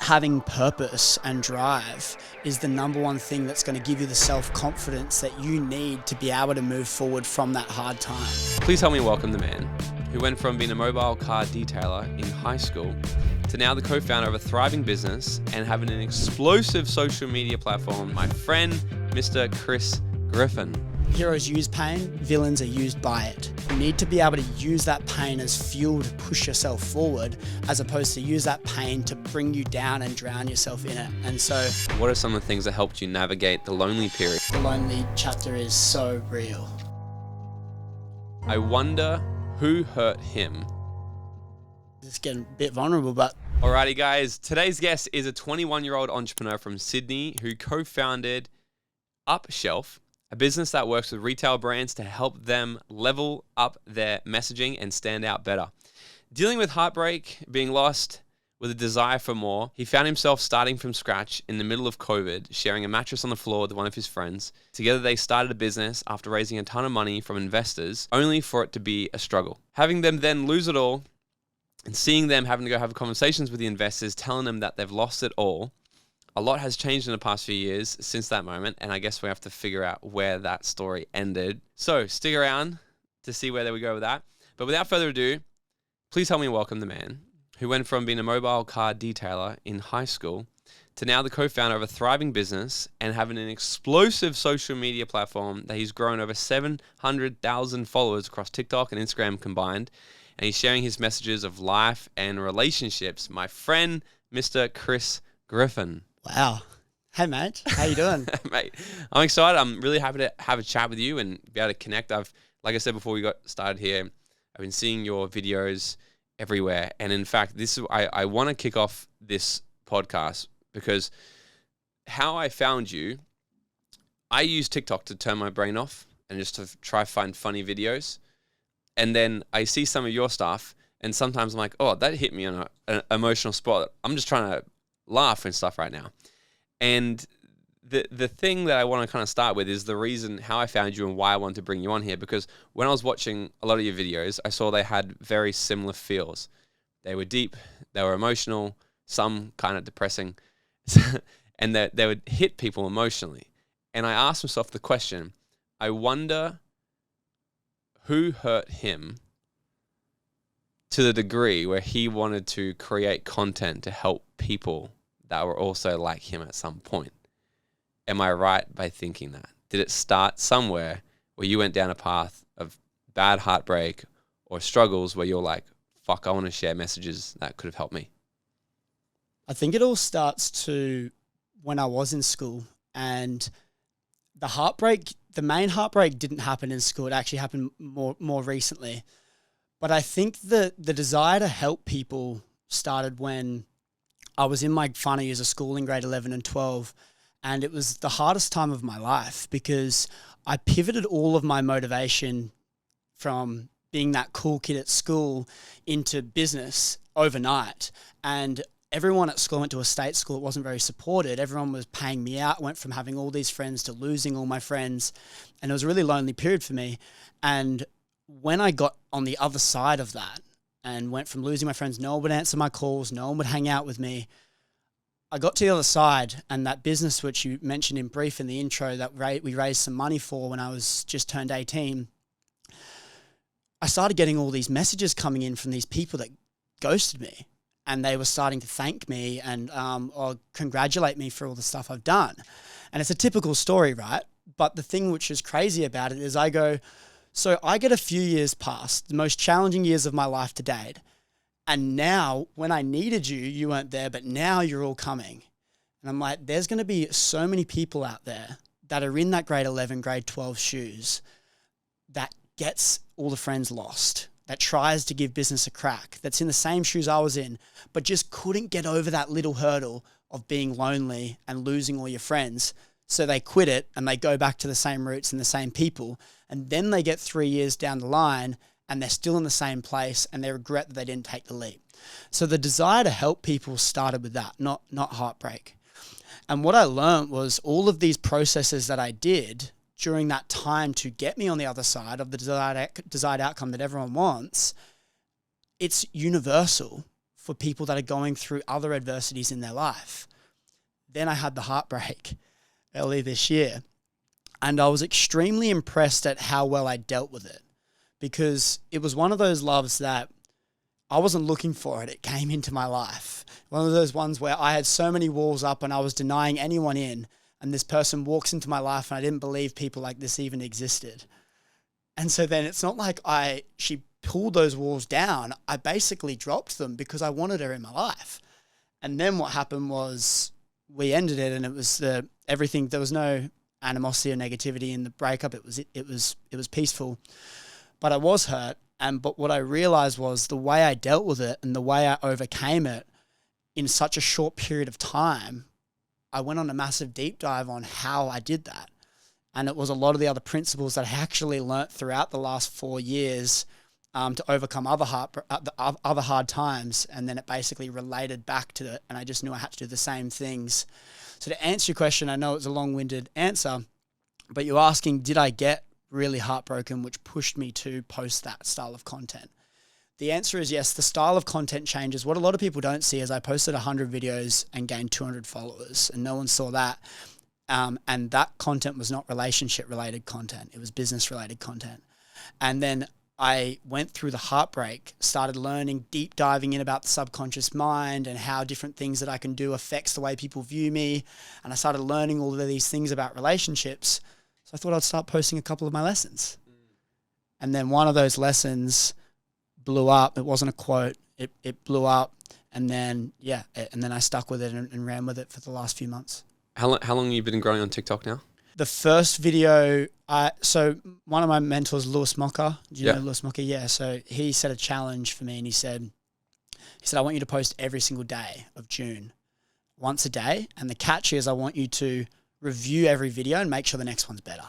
having purpose and drive is the number one thing that's going to give you the self-confidence that you need to be able to move forward from that hard time. Please help me welcome the man who went from being a mobile car detailer in high school to now the co-founder of a thriving business and having an explosive social media platform, my friend, Mr. Chris Griffin. Heroes use pain, villains are used by it. You need to be able to use that pain as fuel to push yourself forward, as opposed to use that pain to bring you down and drown yourself in it. And so, what are some of the things that helped you navigate the lonely period? The lonely chapter is so real. I wonder who hurt him. It's getting a bit vulnerable, but... Alrighty guys, today's guest is a 21-year-old entrepreneur from Sydney who co-founded Upshelf, a business that works with retail brands to help them level up their messaging and stand out better. Dealing with heartbreak, being lost, with a desire for more, he found himself starting from scratch in the middle of COVID, sharing a mattress on the floor with one of his friends. Together they started a business after raising a ton of money from investors, only for it to be a struggle. Having them then lose it all, and seeing them having to go have conversations with the investors, telling them that they've lost it all. A lot has changed in the past few years since that moment, and I guess we have to figure out where that story ended. So stick around to see where we go with that. But without further ado, please help me welcome the man who went from being a mobile car detailer in high school to now the co-founder of a thriving business and having an explosive social media platform that he's grown over 700,000 followers across TikTok and Instagram combined. And he's sharing his messages of life and relationships. My friend, Mr. Chris Griffin. Wow. Hey, mate. How you doing? Mate, I'm excited. I'm really happy to have a chat with you and be able to connect. Like I said before we got started here, I've been seeing your videos everywhere. And in fact, I want to kick off this podcast because how I found you, I use TikTok to turn my brain off and just to try find funny videos. And then I see some of your stuff and sometimes I'm like, oh, that hit me on an emotional spot. I'm just trying to laugh and stuff right now. And the thing that I want to kind of start with is the reason how I found you and why I wanted to bring you on here, because when I was watching a lot of your videos, I saw they had very similar feels. They were deep, they were emotional, some kind of depressing, and that they would hit people emotionally. And I asked myself the question, I wonder who hurt him to the degree where he wanted to create content to help people that were also like him at some point. Am I right by thinking that? Did it start somewhere where you went down a path of bad heartbreak or struggles where you're like, fuck, I want to share messages that could have helped me? I think it all starts to when I was in school, and the main heartbreak didn't happen in school. It actually happened more recently. But I think the desire to help people started when I was in my final years of school in grade 11 and 12. And it was the hardest time of my life because I pivoted all of my motivation from being that cool kid at school into business overnight. And everyone at school went to a state school. It wasn't very supported. Everyone was paying me out. Went from having all these friends to losing all my friends. And it was a really lonely period for me. And when I got on the other side of that and went from losing my friends, no one would answer my calls, no one would hang out with me. I got to the other side, and that business, which you mentioned in brief in the intro, that we raised some money for when I was just turned 18, I started getting all these messages coming in from these people that ghosted me. And they were starting to thank me and or congratulate me for all the stuff I've done. And it's a typical story, right? But the thing which is crazy about it is I get a few years past, the most challenging years of my life to date. And now when I needed you, you weren't there, but now you're all coming. And I'm like, there's going to be so many people out there that are in that grade 11, grade 12 shoes that gets all the friends lost, that tries to give business a crack, that's in the same shoes I was in, but just couldn't get over that little hurdle of being lonely and losing all your friends. So they quit it and they go back to the same roots and the same people. And then they get 3 years down the line and they're still in the same place and they regret that they didn't take the leap. So the desire to help people started with that, not heartbreak. And what I learned was all of these processes that I did during that time to get me on the other side of the desired outcome that everyone wants, it's universal for people that are going through other adversities in their life. Then I had the heartbreak early this year, and I was extremely impressed at how well I dealt with it, because it was one of those loves that I wasn't looking for it. It came into my life. One of those ones where I had so many walls up and I was denying anyone in, and this person walks into my life and I didn't believe people like this even existed. And so then it's not like she pulled those walls down. I basically dropped them because I wanted her in my life. And then what happened was we ended it, and it was everything. There was no animosity or negativity in the breakup. It was peaceful, but I was hurt. But what I realized was the way I dealt with it and the way I overcame it in such a short period of time, I went on a massive deep dive on how I did that. And it was a lot of the other principles that I actually learnt throughout the last 4 years to overcome other hard times. And then it basically related back to it. And I just knew I had to do the same things. So to answer your question, I know it's a long-winded answer, but you're asking, did I get really heartbroken, which pushed me to post that style of content? The answer is yes. The style of content changes. What a lot of people don't see is I posted 100 videos and gained 200 followers, and no one saw that. And that content was not relationship-related content. It was business-related content. And then I went through the heartbreak, started learning, deep diving in about the subconscious mind and how different things that I can do affects the way people view me. And I started learning all of these things about relationships. So I thought I'd start posting a couple of my lessons. And then one of those lessons blew up. It wasn't a quote. It blew up. And then, and then I stuck with it and ran with it for the last few months. How long have you been growing on TikTok now? The first video, so one of my mentors, Lewis Mocker. Do you know Lewis Mocker? Yeah. So he set a challenge for me, and he said, I want you to post every single day of June, once a day. And the catch is I want you to review every video and make sure the next one's better.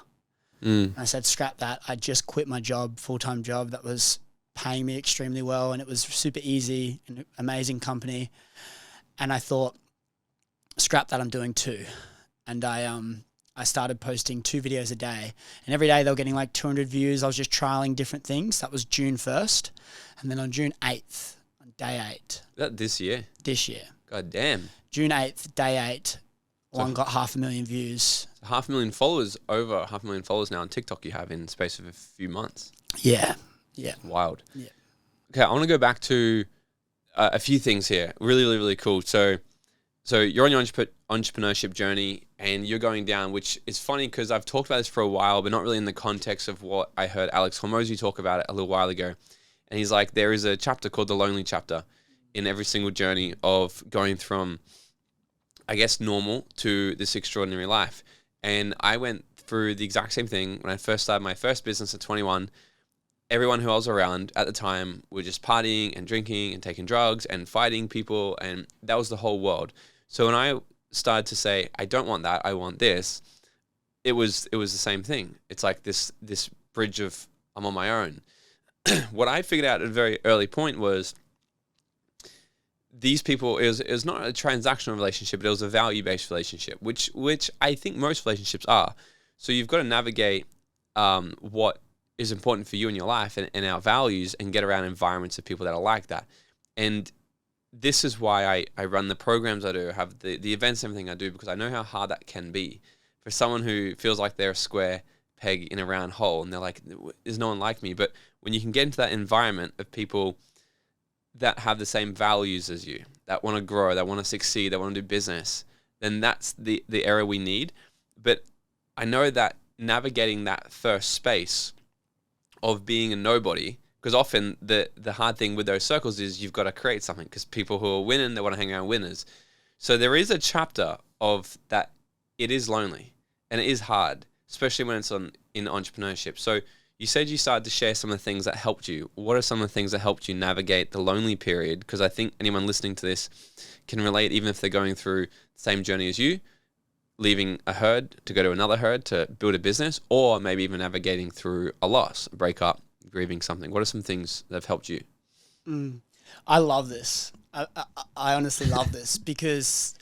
And I said, scrap that. I just quit my job, full-time job that was paying me extremely well, and it was super easy, an amazing company. And I thought, scrap that, I'm doing 2. And I started posting 2 videos a day, and every day they were getting like 200 views. I was just trialing different things. That was June 1st. And then on June 8th, on day 8. That this year? This year. God damn. June 8th, day 8, one got 500,000 views. 500,000 followers, over 500,000 followers now on TikTok you have in the space of a few months. Yeah. Yeah. Wild. Yeah. Okay, I want to go back to a few things here. Really, really, really cool. So you're on your entrepreneurship journey, and you're going down, which is funny because I've talked about this for a while, but not really in the context of what I heard Alex Hormozy talk about it a little while ago. And he's like, there is a chapter called the lonely chapter in every single journey of going from, I guess, normal to this extraordinary life. And I went through the exact same thing when I first started my first business at 21. Everyone who I was around at the time were just partying and drinking and taking drugs and fighting people, and that was the whole world. So when I started to say, I don't want that, I want this, it was the same thing. It's like this bridge of I'm on my own. What I figured out at a very early point was these people, it was not a transactional relationship, but it was a value-based relationship, which I think most relationships are. So you've got to navigate what is important for you in your life and our values, and get around environments of people that are like that. And this is why I run the programs I do, have the events and everything I do, because I know how hard that can be for someone who feels like they're a square peg in a round hole, and they're like, there's no one like me. But when you can get into that environment of people that have the same values as you, that want to grow, that want to succeed, that want to do business, then that's the area we need. But I know that navigating that first space of being a nobody, because often the hard thing with those circles is you've got to create something, because people who are winning, they want to hang around winners. So there is a chapter of that. It is lonely and it is hard, especially when it's in entrepreneurship. So you said you started to share some of the things that helped you. What are some of the things that helped you navigate the lonely period? Because I think anyone listening to this can relate, even if they're going through the same journey as you, leaving a herd to go to another herd to build a business, or maybe even navigating through a loss, a breakup, grieving something. What are some things that have helped you? I love this. I honestly love this, because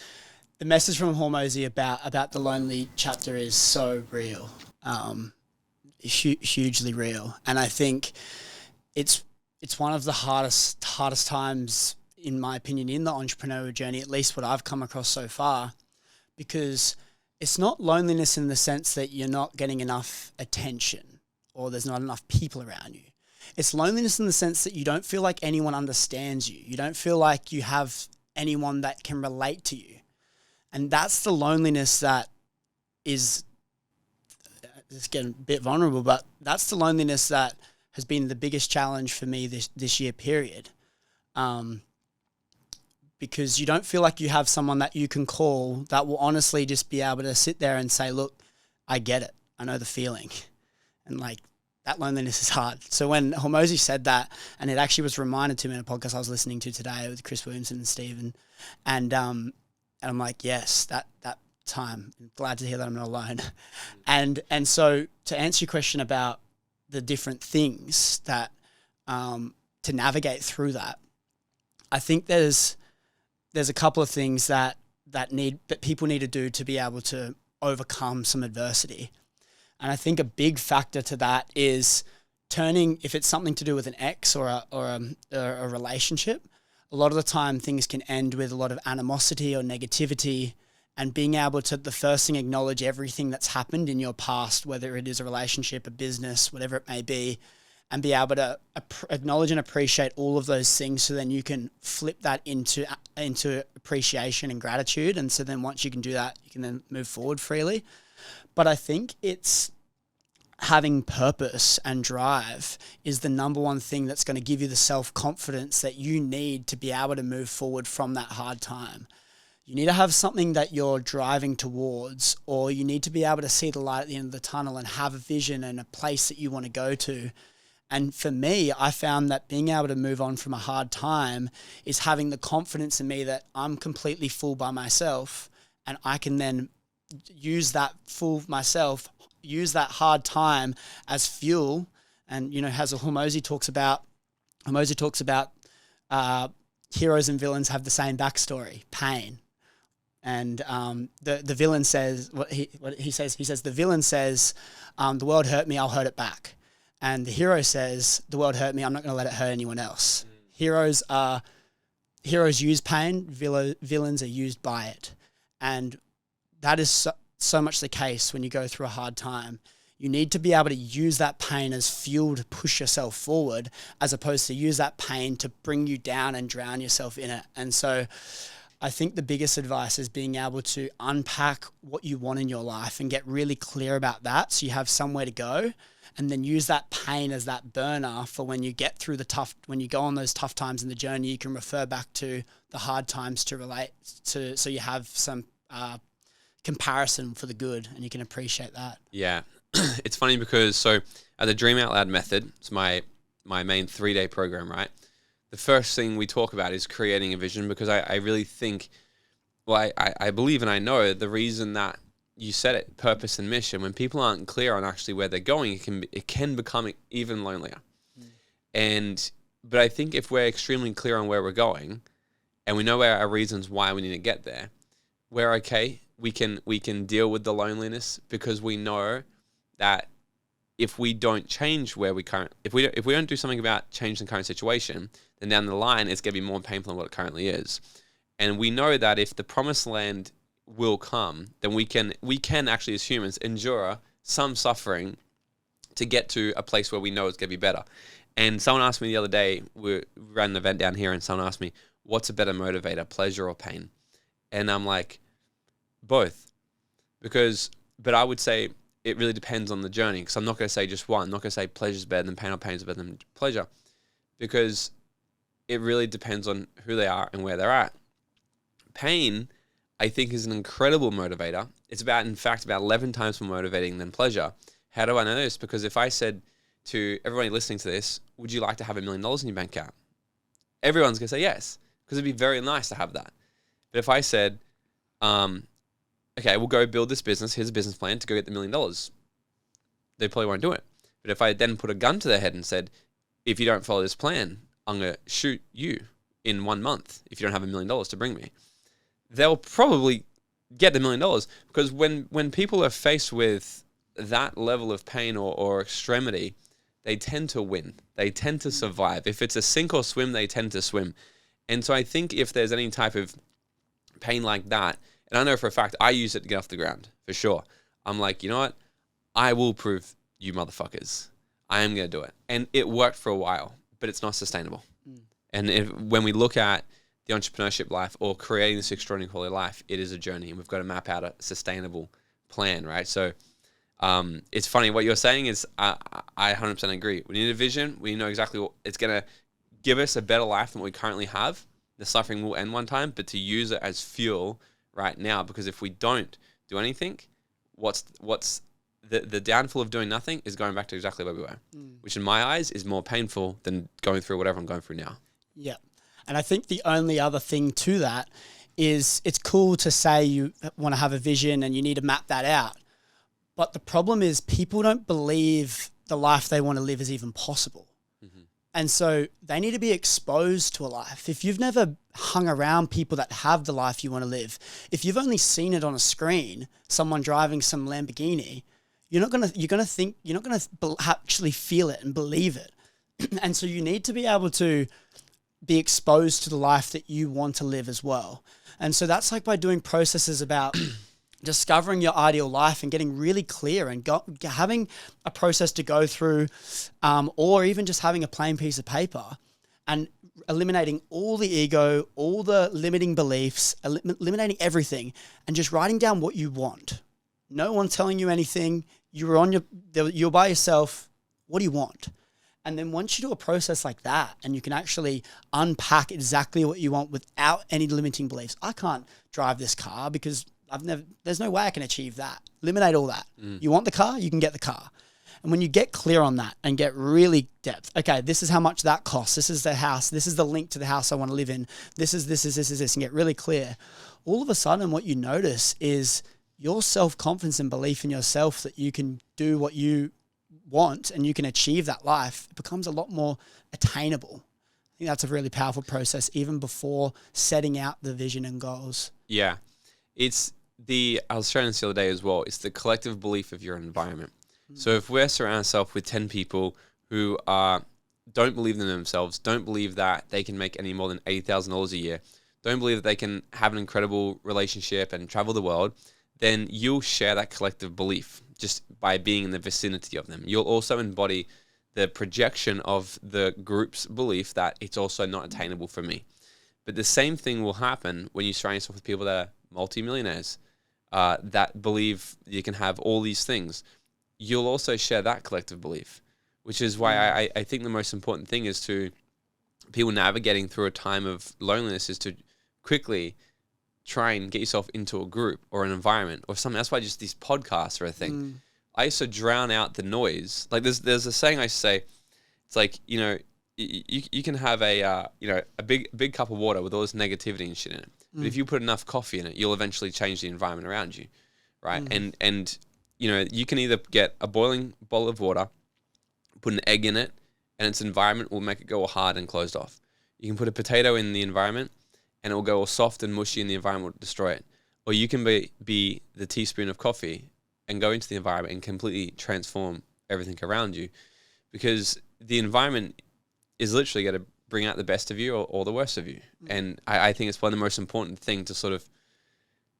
the message from Hormozy about the lonely chapter is so real, hugely real. And I think it's one of the hardest times in my opinion, in the entrepreneurial journey, at least what I've come across so far, because it's not loneliness in the sense that you're not getting enough attention or there's not enough people around you. It's loneliness in the sense that you don't feel like anyone understands you. You don't feel like you have anyone that can relate to you. And that's the loneliness that is, it's getting a bit vulnerable, but that's the loneliness that has been the biggest challenge for me this year period. Because you don't feel like you have someone that you can call that will honestly just be able to sit there and say, look, I get it. I know the feeling. And like, that loneliness is hard. So when Hormozy said that, and it actually was reminded to me in a podcast I was listening to today with Chris Williamson and Stephen, and I'm like, yes, that time. I'm glad to hear that I'm not alone. And so to answer your question about the different things that to navigate through that, I think there's a couple of things that people need to do to be able to overcome some adversity. And I think a big factor to that is turning, if it's something to do with an ex or a relationship, a lot of the time things can end with a lot of animosity or negativity, and being able to, the first thing, acknowledge everything that's happened in your past, whether it is a relationship, a business, whatever it may be, and be able to acknowledge and appreciate all of those things, so then you can flip that into appreciation and gratitude. And so then once you can do that, you can then move forward freely. But I think it's having purpose and drive is the number one thing that's going to give you the self-confidence that you need to be able to move forward from that hard time. You need to have something that you're driving towards, or you need to be able to see the light at the end of the tunnel and have a vision and a place that you want to go to. And for me, I found that being able to move on from a hard time is having the confidence in me that I'm completely full by myself, and I can then use that use that hard time as fuel. And, you know, as Hormozy talks about, heroes and villains have the same backstory, pain. And the villain says, he says, the villain says, the world hurt me, I'll hurt it back. And the hero says, the world hurt me, I'm not going to let it hurt anyone else. Heroes use pain, villains are used by it. And that is so much the case when you go through a hard time. You need to be able to use that pain as fuel to push yourself forward, as opposed to use that pain to bring you down and drown yourself in it. And so I think the biggest advice is being able to unpack what you want in your life and get really clear about that, so you have somewhere to go, and then use that pain as that burner for when you get through when you go on those tough times in the journey, you can refer back to the hard times to relate to, so you have some comparison for the good, and you can appreciate that. Yeah. It's funny because, so at the Dream Out Loud method, it's my main 3-day program, right? The first thing we talk about is creating a vision, because I really think, well, I believe and I know the reason that you set it, purpose and mission, when people aren't clear on actually where they're going, it can become even lonelier. But I think if we're extremely clear on where we're going, and we know our reasons why we need to get there, we're okay. We can deal with the loneliness, because we know that if we don't change if we don't do something about changing the current situation, then down the line it's going to be more painful than what it currently is. And we know that if the promised land will come, then we can actually, as humans, endure some suffering to get to a place where we know it's going to be better. And someone asked me the other day, we ran an event down here, and someone asked me, what's a better motivator, pleasure or pain? And I'm like, both. But I would say it really depends on the journey, because I'm not going to say just one. I'm not going to say pleasure's better than pain or pain's better than pleasure, because it really depends on who they are and where they're at. Pain, I think, is an incredible motivator. It's in fact, about 11 times more motivating than pleasure. How do I know this? Because if I said to everybody listening to this, would you like to have $1 million in your bank account? Everyone's going to say yes, because it'd be very nice to have that. But if I said, okay, we'll go build this business, here's a business plan to go get the $1 million, they probably won't do it. But if I then put a gun to their head and said, if you don't follow this plan, I'm going to shoot you in 1 month if you don't have $1 million to bring me, they'll probably get the $1 million. Because when people are faced with that level of pain or extremity, they tend to win. They tend to survive. If it's a sink or swim, they tend to swim. And so I think if there's any type of pain like that, and I know for a fact I use it to get off the ground, for sure. I'm like, you know what? I will prove you motherfuckers. I am going to do it. And it worked for a while, but it's not sustainable. And when we look at the entrepreneurship life or creating this extraordinary quality of life, it is a journey, and we've got to map out a sustainable plan, right? So it's funny. What you're saying is I 100% agree. We need a vision. We know exactly what it's going to give us, a better life than what we currently have. The suffering will end one time, but to use it as fuel right now, because if we don't do anything, what's the downfall of doing nothing is going back to exactly where we were, which in my eyes is more painful than going through whatever I'm going through now. Yeah. And I think the only other thing to that is it's cool to say you want to have a vision and you need to map that out. But the problem is people don't believe the life they want to live is even possible. And so they need to be exposed to a life. If you've never hung around people that have the life you want to live, if you've only seen it on a screen, someone driving some Lamborghini, you're not going to actually feel it and believe it. And so you need to be able to be exposed to the life that you want to live as well. And so that's like by doing processes about discovering your ideal life and getting really clear and having a process to go through, or even just having a plain piece of paper and eliminating all the ego, all the limiting beliefs, eliminating everything and just writing down what you want. No one telling you anything. You're by yourself. What do you want? And then once you do a process like that and you can actually unpack exactly what you want without any limiting beliefs. I can't drive this car because there's no way I can achieve that. Eliminate all that. You want the car, you can get the car. And when you get clear on that and get really depth, okay, this is how much that costs. This is the house. This is the link to the house I want to live in. This, and get really clear. All of a sudden what you notice is your self-confidence and belief in yourself that you can do what you want and you can achieve that life. It becomes a lot more attainable. I think that's a really powerful process even before setting out the vision and goals. Yeah. I was sharing this the other day as well. It's the collective belief of your environment. So if we're surrounding ourselves with 10 people who don't believe in themselves, don't believe that they can make any more than $80,000 a year, don't believe that they can have an incredible relationship and travel the world, then you'll share that collective belief just by being in the vicinity of them. You'll also embody the projection of the group's belief that it's also not attainable for me. But the same thing will happen when you surround yourself with people that are multimillionaires, that believe you can have all these things. You'll also share that collective belief, which is why I think the most important thing is to people navigating through a time of loneliness is to quickly try and get yourself into a group or an environment or something. That's why just these podcasts are a thing. I used to drown out the noise. Like there's a saying I say, it's like, you can have a big cup of water with all this negativity and shit in it. But if you put enough coffee in it, you'll eventually change the environment around you, right? And you can either get a boiling bowl of water, put an egg in it, and its environment will make it go all hard and closed off. You can put a potato in the environment, and it will go all soft and mushy, and the environment will destroy it. Or you can be the teaspoon of coffee and go into the environment and completely transform everything around you, because the environment is literally going to bring out the best of you or the worst of you. And I think it's one of the most important things to sort of,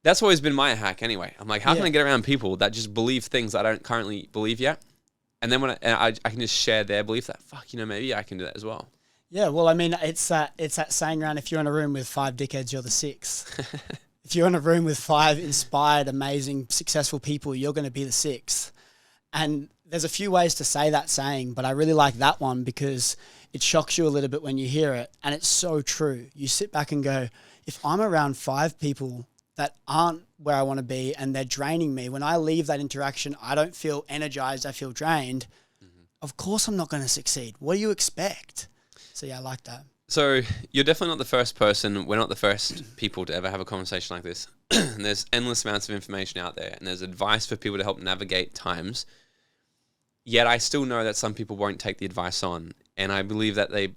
that's always been my hack anyway. I'm like, how can I get around people that just believe things I don't currently believe yet? And then when I can just share their belief that, maybe I can do that as well. Yeah, well, I mean, it's that saying around, if you're in a room with 5 dickheads, you're the 6th. If you're in a room with 5 inspired, amazing, successful people, you're going to be the 6th. And there's a few ways to say that saying, but I really like that one because it shocks you a little bit when you hear it. And it's so true. You sit back and go, if I'm around 5 people that aren't where I want to be and they're draining me, when I leave that interaction, I don't feel energized, I feel drained. Of course I'm not going to succeed. What do you expect? So yeah, I like that. So you're definitely not the first person. We're not the first people to ever have a conversation like this. And there's endless amounts of information out there, and there's advice for people to help navigate times. Yet I still know that some people won't take the advice on, and I believe that they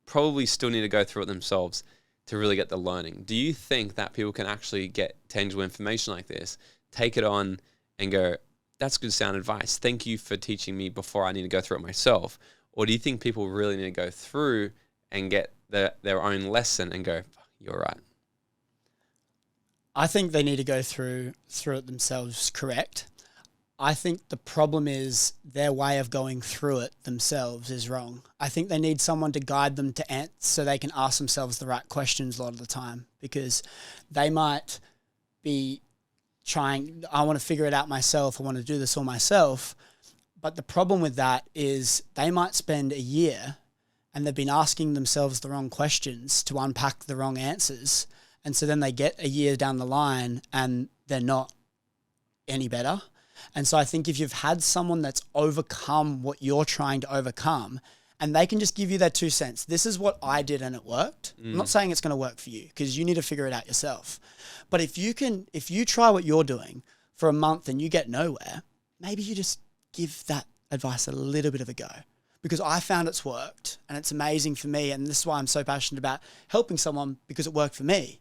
probably still need to go through it themselves to really get the learning. Do you think that people can actually get tangible information like this, take it on and go, that's good sound advice. Thank you for teaching me before I need to go through it myself? Or do you think people really need to go through and get their own lesson and go, you're right? I think they need to go through it themselves, correct? I think the problem is their way of going through it themselves is wrong. I think they need someone to guide them to so they can ask themselves the right questions a lot of the time, because they might be trying, I want to figure it out myself, I want to do this all myself. But the problem with that is they might spend a year and they've been asking themselves the wrong questions to unpack the wrong answers. And so then they get a year down the line and they're not any better. And so I think if you've had someone that's overcome what you're trying to overcome, and they can just give you their 2 cents, this is what I did and it worked. I'm not saying it's going to work for you, because you need to figure it out yourself. But if you try what you're doing for a month and you get nowhere, maybe you just give that advice a little bit of a go, because I found it's worked and it's amazing for me. And this is why I'm so passionate about helping someone, because it worked for me.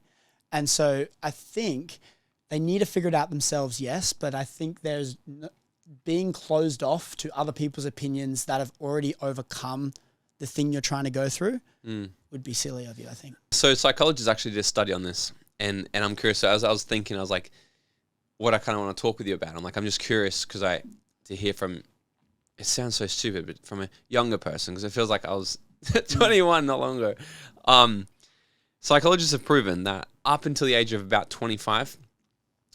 And so I think they need to figure it out themselves, yes, but I think there's being closed off to other people's opinions that have already overcome the thing you're trying to go through would be silly of you, I think. So psychologists actually did a study on this, and I'm curious. So as I was thinking, I was like, what I kind of want to talk with you about. I'm just curious to hear from, it sounds so stupid, but from a younger person, because it feels like I was 21 not long ago. Psychologists have proven that up until the age of about 25,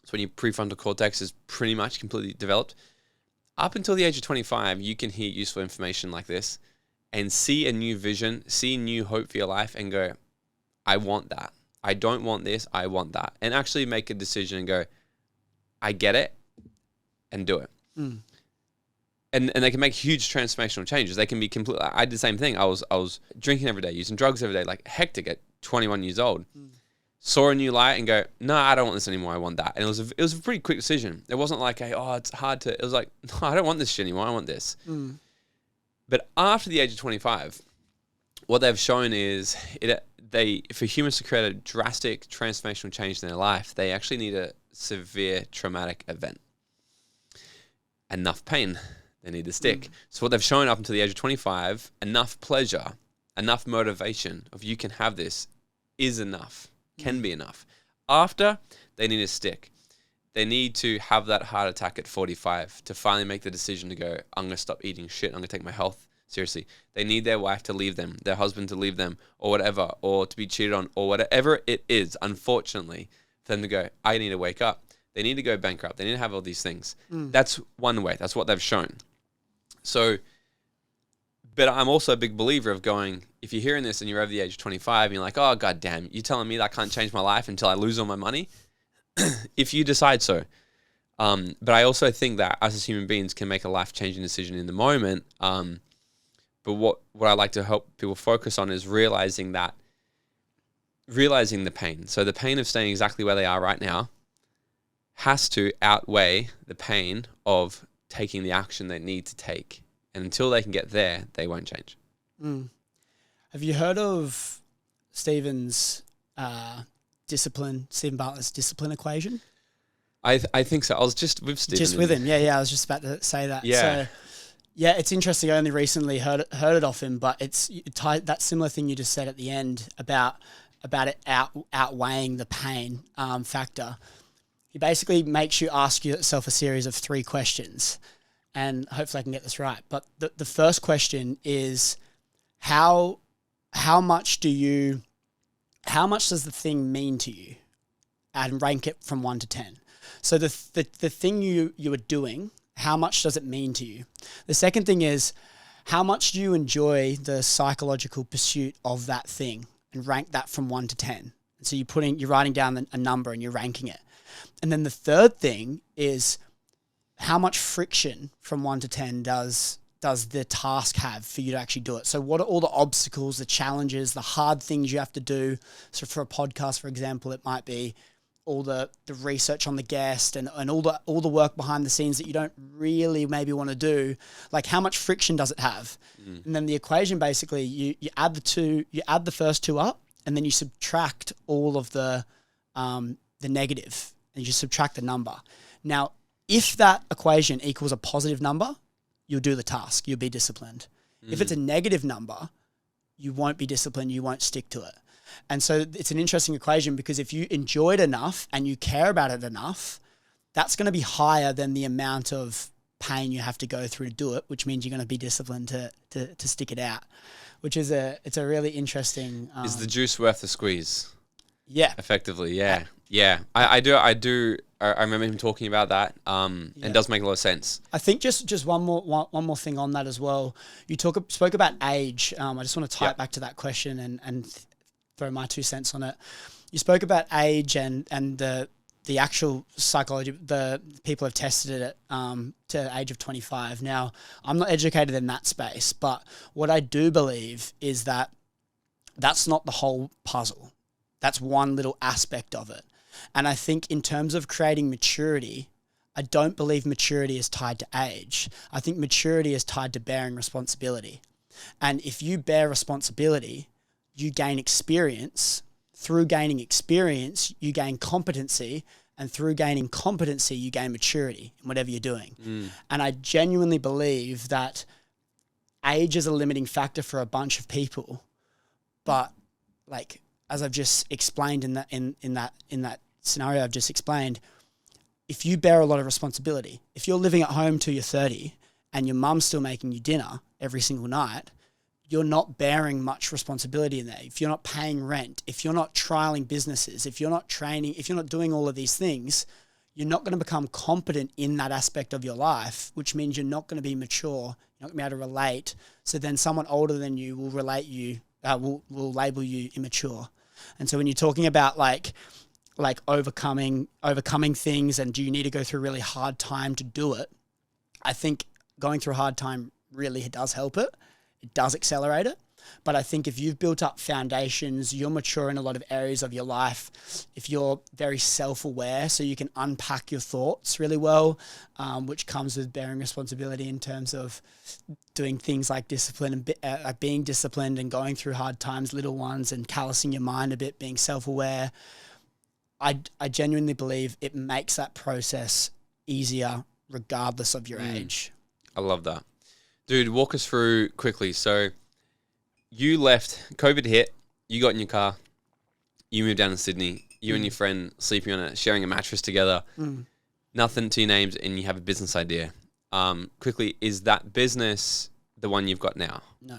so when your prefrontal cortex is pretty much completely developed, up until the age of 25, you can hear useful information like this and see a new vision, see new hope for your life and go, I want that. I don't want this, I want that. And actually make a decision and go, I get it, and do it. And they can make huge transformational changes. They can be completely, I did the same thing. I was drinking every day, using drugs every day, like hectic at 21 years old. Saw a new light and go, no, I don't want this anymore. I want that. And it was a pretty quick decision. It wasn't like, it's hard to, it was like, no, I don't want this shit anymore. I want this. But after the age of 25, what they've shown is for humans to create a drastic transformational change in their life, they actually need a severe traumatic event. Enough pain, they need to stick. So what they've shown up until the age of 25, enough pleasure, enough motivation of you can have this is enough. Can be enough. After, they need to stick. They need to have that heart attack at 45 to finally make the decision to go, I'm going to stop eating shit. I'm going to take my health seriously. They need their wife to leave them, their husband to leave them, or whatever, or to be cheated on, or whatever it is, unfortunately, for them to go, I need to wake up. They need to go bankrupt. They need to have all these things. That's one way. That's what they've shown. So, but I'm also a big believer of going, if you're hearing this and you're over the age of 25 and you're like, oh, God damn, you're telling me that I can't change my life until I lose all my money? If you decide so. But I also think that us as human beings can make a life-changing decision in the moment. But what I like to help people focus on is realizing the pain. So the pain of staying exactly where they are right now has to outweigh the pain of taking the action they need to take. And until they can get there, they won't change. Have you heard of Stephen Bartlett's discipline equation? I think so. I was just with Stephen. Just with him, yeah. I was just about to say that. Yeah. So, yeah, it's interesting. I only recently heard it off him, but it's that similar thing you just said at the end about it outweighing the pain factor. He basically makes you ask yourself a series of 3 questions, and hopefully I can get this right. But the first question is, how much does the thing mean to you, and rank it from 1 to 10. So the thing you are doing, how much does it mean to you? The second thing is, how much do you enjoy the psychological pursuit of that thing, and rank that from 1 to 10. And so you're writing down a number and you're ranking it. And then the third thing is, how much friction from 1 to 10 does the task have for you to actually do it? So what are all the obstacles, the challenges, the hard things you have to do? So for a podcast, for example, it might be all the research on the guest and all the work behind the scenes that you don't really maybe want to do. Like, how much friction does it have? And then the equation, basically, you add the first 2 up, and then you subtract all of the negative, and you subtract the number. Now, if that equation equals a positive number, you'll do the task. You'll be disciplined. If it's a negative number, you won't be disciplined, you won't stick to it. And so it's an interesting equation, because if you enjoy it enough and you care about it enough, that's going to be higher than the amount of pain you have to go through to do it, which means you're going to be disciplined to stick it out, which is it's a really interesting. Is the juice worth the squeeze? Yeah. Effectively, yeah. Yeah. I do. I remember him talking about that. It does make a lot of sense. I think just one more thing on that as well. You spoke about age. I just want to tie it back to that question and throw my 2 cents on it. You spoke about age and the actual psychology. The people have tested it to the age of 25. Now, I'm not educated in that space, but what I do believe is that that's not the whole puzzle. That's one little aspect of it. And I think in terms of creating maturity, I don't believe maturity is tied to age. I think maturity is tied to bearing responsibility. And if you bear responsibility, you gain experience. Through gaining experience, you gain competency. And through gaining competency, you gain maturity in whatever you're doing. And I genuinely believe that age is a limiting factor for a bunch of people. But like, as I've just explained in that scenario I've just explained, if you bear a lot of responsibility, if you're living at home till you're 30 and your mum's still making you dinner every single night, you're not bearing much responsibility in there. If you're not paying rent, if you're not trialing businesses, if you're not training, if you're not doing all of these things, you're not going to become competent in that aspect of your life, which means you're not going to be mature. You're not going to be able to relate. So then someone older than you will will label you immature. And so when you're talking about like overcoming things, and do you need to go through a really hard time to do it? I think going through a hard time really does help it. It does accelerate it. But I think if you've built up foundations, you're mature in a lot of areas of your life. If you're very self-aware, so you can unpack your thoughts really well, which comes with bearing responsibility in terms of doing things like discipline and being disciplined and going through hard times, little ones, and callousing your mind a bit, being self-aware. I genuinely believe it makes that process easier regardless of your age. I love that. Dude, walk us through quickly. So you left, COVID hit, you got in your car, you moved down to Sydney, you and your friend sharing a mattress together, nothing to your names, and you have a business idea. Quickly, is that business the one you've got now? No.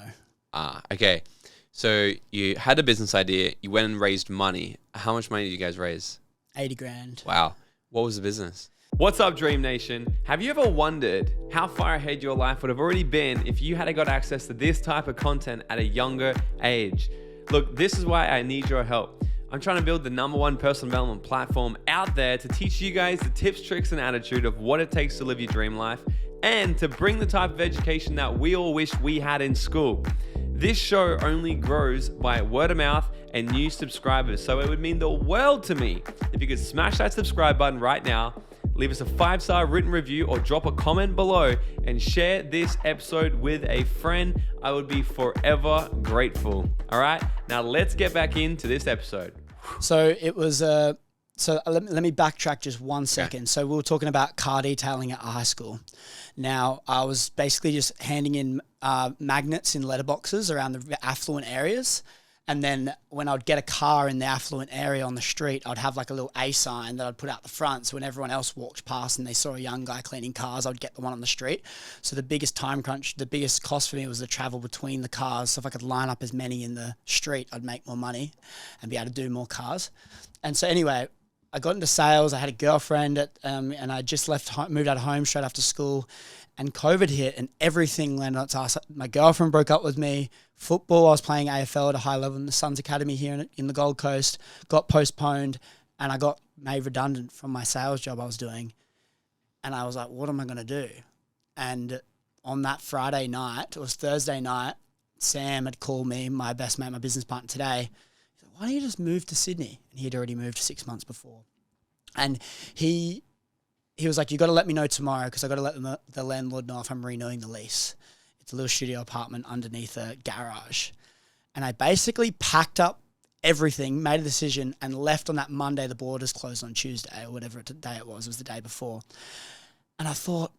Okay. So you had a business idea, you went and raised money. How much money did you guys raise? 80 grand. Wow. What was the business? What's up, Dream Nation? Have you ever wondered how far ahead your life would have already been if you had got access to this type of content at a younger age? Look, this is why I need your help. I'm trying to build the #1 personal development platform out there to teach you guys the tips, tricks, and attitude of what it takes to live your dream life, and to bring the type of education that we all wish we had in school. This show only grows by word of mouth and new subscribers, so it would mean the world to me if you could smash that subscribe button right now, leave us a 5-star written review, or drop a comment below and share this episode with a friend. I would be forever grateful. All right, now let's get back into this episode. So it was, let me backtrack just 1 second. Okay. So we were talking about car detailing at high school. Now I was basically just handing in magnets in letterboxes around the affluent areas. And then when I'd get a car in the affluent area on the street, I'd have like a little A sign that I'd put out the front. So when everyone else walked past and they saw a young guy cleaning cars, I'd get the one on the street. So the biggest time crunch, the biggest cost for me was the travel between the cars. So if I could line up as many in the street, I'd make more money and be able to do more cars. And so anyway, I got into sales. I had a girlfriend and I just moved out of home straight after school. And COVID hit and everything landed on its ass. My girlfriend broke up with me. Football, I was playing AFL at a high level in the Suns Academy here in the Gold Coast, got postponed, and I got made redundant from my sales job I was doing. And I was like, what am I going to do? And on that Friday night, it was Thursday night, Sam had called me, my best mate, my business partner today. He said, why don't you just move to Sydney? And he'd already moved 6 months before. And he was like, you got to let me know tomorrow because I got to let the landlord know if I'm renewing the lease. It's a little studio apartment underneath a garage. And I basically packed up everything, made a decision, and left on that Monday. The borders closed on Tuesday or whatever day it was the day before. And I thought,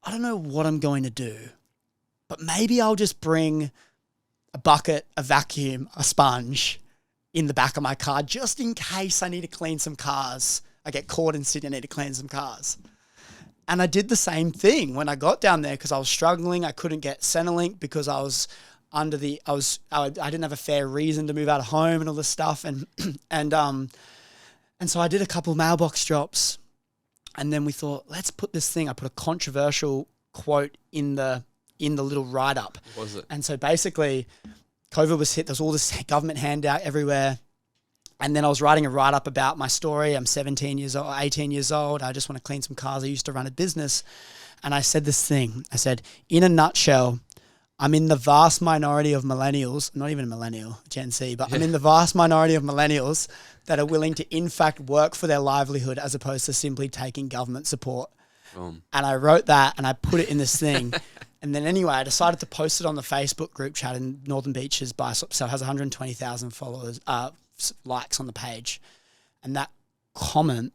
I don't know what I'm going to do, but maybe I'll just bring a bucket, a vacuum, a sponge in the back of my car just in case I need to clean some cars. I get caught in Sydney, I need to clean some cars. And I did the same thing when I got down there because I was struggling. I couldn't get Centrelink because I didn't have a fair reason to move out of home and all this stuff. And so I did a couple of mailbox drops, and then we thought, let's put this thing. I put a controversial quote in the little write-up. What was it? And so basically, COVID was hit. There was all this government handout everywhere. And then I was writing a write-up about my story. I'm 17 years old, 18 years old. I just want to clean some cars. I used to run a business. And I said this thing. I said, in a nutshell, I'm in the vast minority of millennials, not even a millennial, Gen Z, but I'm in the vast minority of millennials that are willing to, in fact, work for their livelihood as opposed to simply taking government support. And I wrote that and I put it in this thing. And then anyway, I decided to post it on the Facebook group chat in Northern Beaches so it has 120,000 followers, likes on the page. And that comment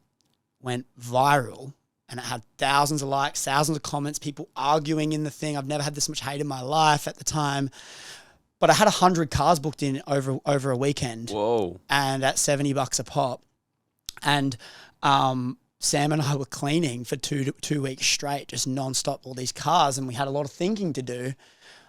went viral. And it had thousands of likes, thousands of comments, people arguing in the thing. I've never had this much hate in my life at the time. But I had 100 cars booked in over a weekend. Whoa. And at $70 a pop. And Sam and I were cleaning for two weeks straight, just nonstop, all these cars. And we had a lot of thinking to do.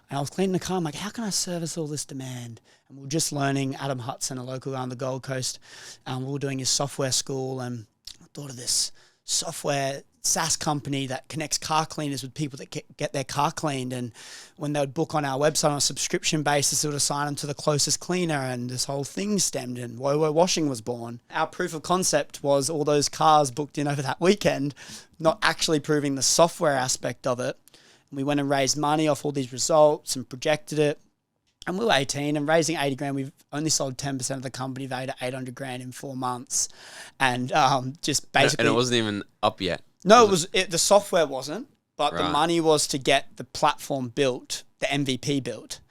And I was cleaning the car. I'm like, how can I service all this demand? And we were just learning. Adam Hudson, a local guy on the Gold Coast, we were doing his software school. And I thought of this software SaaS company that connects car cleaners with people that get their car cleaned. And when they would book on our website on a subscription basis, it would assign them to the closest cleaner. And this whole thing stemmed, and Wowo Washing was born. Our proof of concept was all those cars booked in over that weekend, not actually proving the software aspect of it. And we went and raised money off all these results and projected it. And we were 18 and raising 80 grand. We've only sold 10% of the company, valued at 800 grand in 4 months. And just basically. And it wasn't even up yet. No, the software wasn't, but Right. the money was to get the platform built, the MVP built.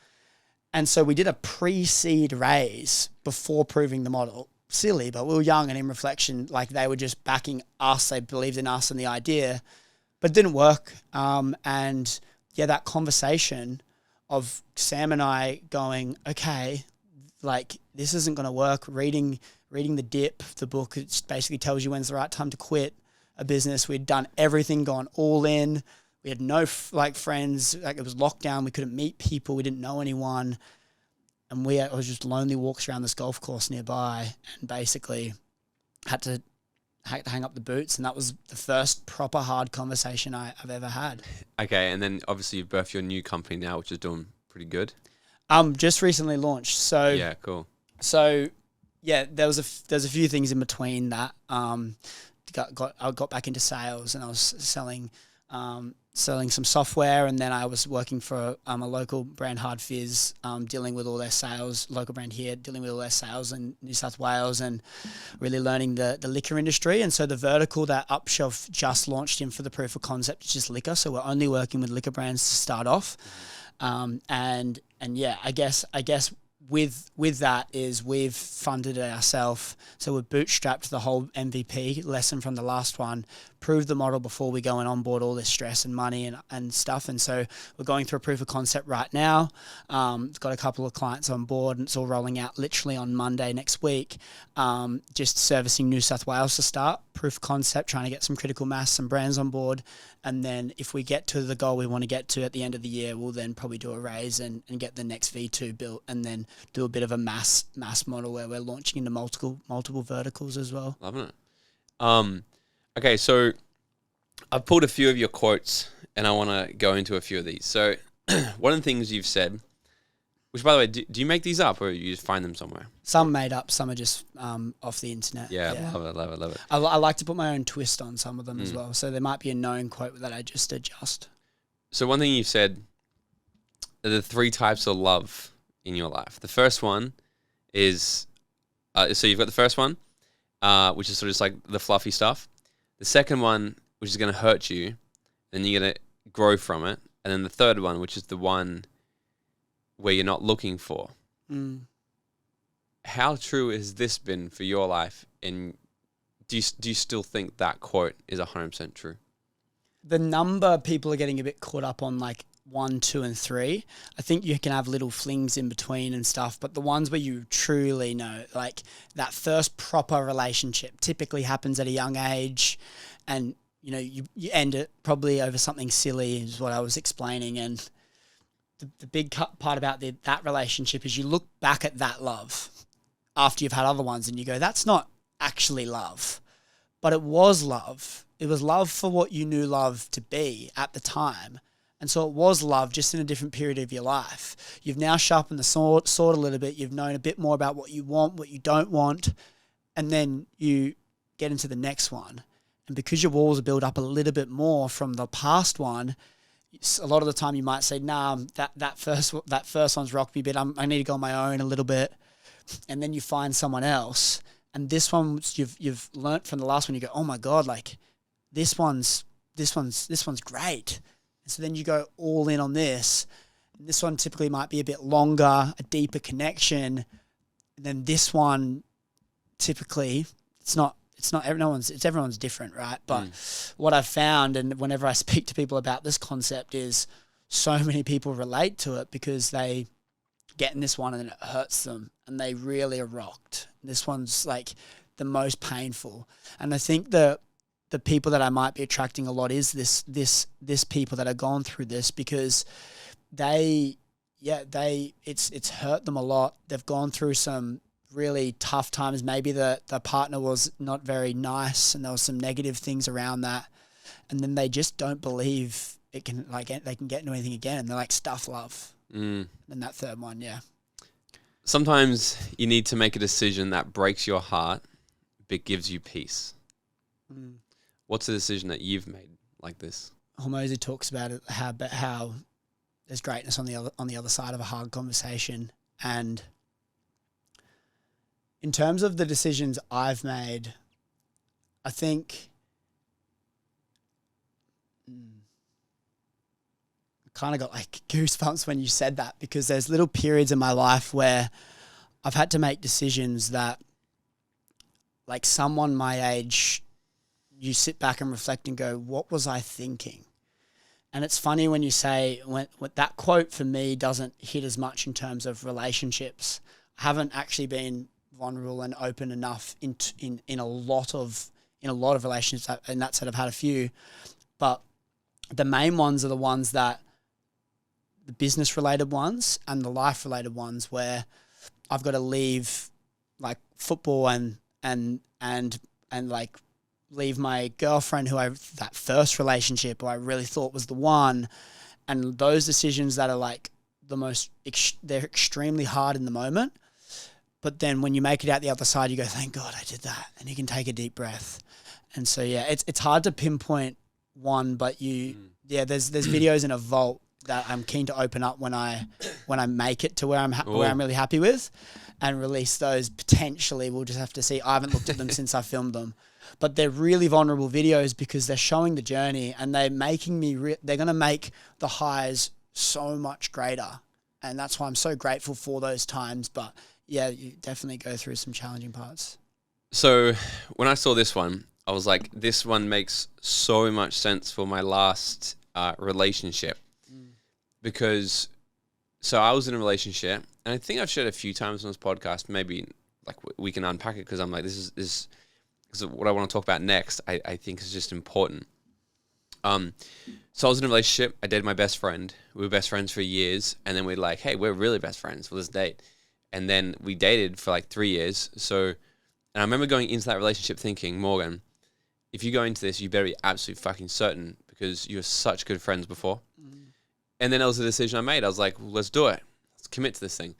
And so we did a pre-seed raise before proving the model. Silly, but we were young, and in reflection, like, they were just backing us. They believed in us and the idea, but it didn't work. And yeah, that conversation of Sam and I going, okay, like, this isn't going to work. Reading The Dip, the book, it basically tells you when's the right time to quit a business. We'd done everything, gone all in. We had no friends. Like, it was lockdown. We couldn't meet people. We didn't know anyone. And it was just lonely walks around this golf course nearby, and basically had to hang up the boots. And that was the first proper hard conversation I've ever had. Okay, and then obviously you've birthed your new company now, which is doing pretty good. Just recently launched. So yeah, cool. So yeah, there's a few things in between that. I got back into sales, and I was selling some software, and then I was working for a local brand, Hard Fizz, dealing with all their sales, local brand here, dealing with all their sales in New South Wales, and really learning the liquor industry. And so the vertical that Upshelf just launched in for the proof of concept is just liquor. So we're only working with liquor brands to start off. And yeah, I guess with that is we've funded it ourselves. So we've bootstrapped the whole MVP lesson from the last one, proved the model before we go and onboard all this stress and money and stuff. And so we're going through a proof of concept right now. Got a couple of clients on board, and it's all rolling out literally on Monday next week. Just servicing New South Wales to start. Proof of concept, trying to get some critical mass, some brands on board. And then if we get to the goal we want to get to at the end of the year, we'll then probably do a raise and get the next V2 built, and then do a bit of a mass model where we're launching into multiple verticals as well. Loving it. Okay, so I've pulled a few of your quotes, and I want to go into a few of these. So one of the things you've said, which, by the way, do you make these up, or you just find them somewhere? Some made up, some are just off the internet. Yeah. Love it. I like to put my own twist on some of them as well. So there might be a known quote that I just adjust. So one thing you've said are the 3 types of love in your life. The first one is, so you've got the first one, which is sort of just like the fluffy stuff. The second one, which is going to hurt you, and you're going to grow from it. And then the third one, which is the one where you're not looking for. How true has this been for your life? And do you still think that quote is 100% true? The number people are getting a bit caught up on, like, 1, 2, and 3. I think you can have little flings in between and stuff, but the ones where you truly know, like that first proper relationship typically happens at a young age, and you end it probably over something silly is what I was explaining. And the big part about that relationship is you look back at that love after you've had other ones and you go, that's not actually love, but it was love. It was love for what you knew love to be at the time. And so it was love, just in a different period of your life. You've now sharpened the sword a little bit. You've known a bit more about what you want, what you don't want. And then you get into the next one. And because your walls are built up a little bit more from the past one, a lot of the time you might say, nah, that first one's rocked me a bit. I need to go on my own a little bit. And then you find someone else. And this one, you've learnt from the last one, you go, oh my God, like this one's great. So then you go all in on this. And this one typically might be a bit longer, a deeper connection. And then this one, typically, everyone's different, right? But what I've found, and whenever I speak to people about this concept, is so many people relate to it because they get in this one and it hurts them and they really are rocked. This one's like the most painful. And I think the people that I might be attracting a lot is this people that have gone through this, because it's hurt them a lot. They've gone through some really tough times. Maybe the partner was not very nice and there was some negative things around that. And then they just don't believe they can get into anything again. And they're like, stuff love. And that third one, yeah. Sometimes you need to make a decision that breaks your heart but gives you peace. What's the decision that you've made like this? Hormozy talks about it, how there's greatness on the other side of a hard conversation. And in terms of the decisions I've made, I think I kind of got like goosebumps when you said that, because there's little periods in my life where I've had to make decisions that, like, someone my age, you sit back and reflect and go, what was I thinking? And it's funny when you say, when that quote for me doesn't hit as much in terms of relationships. I haven't actually been vulnerable and open enough in a lot of relationships, and that said, I've had a few, but the main ones are the ones that, the business related ones and the life related ones, where I've got to leave like football and like leave my girlfriend that first relationship who I really thought was the one. And those decisions that are like they're extremely hard in the moment. But then when you make it out the other side, you go, thank God I did that. And you can take a deep breath. And so, yeah, it's hard to pinpoint one, but there's videos in a vault that I'm keen to open up when I make it to where I'm really happy with, and release those. Potentially, we'll just have to see. I haven't looked at them since I filmed them, but they're really vulnerable videos because they're showing the journey, and they're making me. They're gonna make the highs so much greater, and that's why I'm so grateful for those times. But yeah, you definitely go through some challenging parts. So when I saw this one, I was like, this one makes so much sense for my last relationship. Because, so I was in a relationship, and I think I've shared a few times on this podcast, maybe like we can unpack it, because I'm like, this is what I want to talk about next, I think is just important. So I was in a relationship, I dated my best friend, we were best friends for years, and then we're like, hey, we're really best friends, let's date. And then we dated for like 3 years, and I remember going into that relationship thinking, Morgan, if you go into this, you better be absolutely fucking certain, because you were such good friends before. And then it was a decision I made. I was like, well, let's do it. Let's commit to this thing.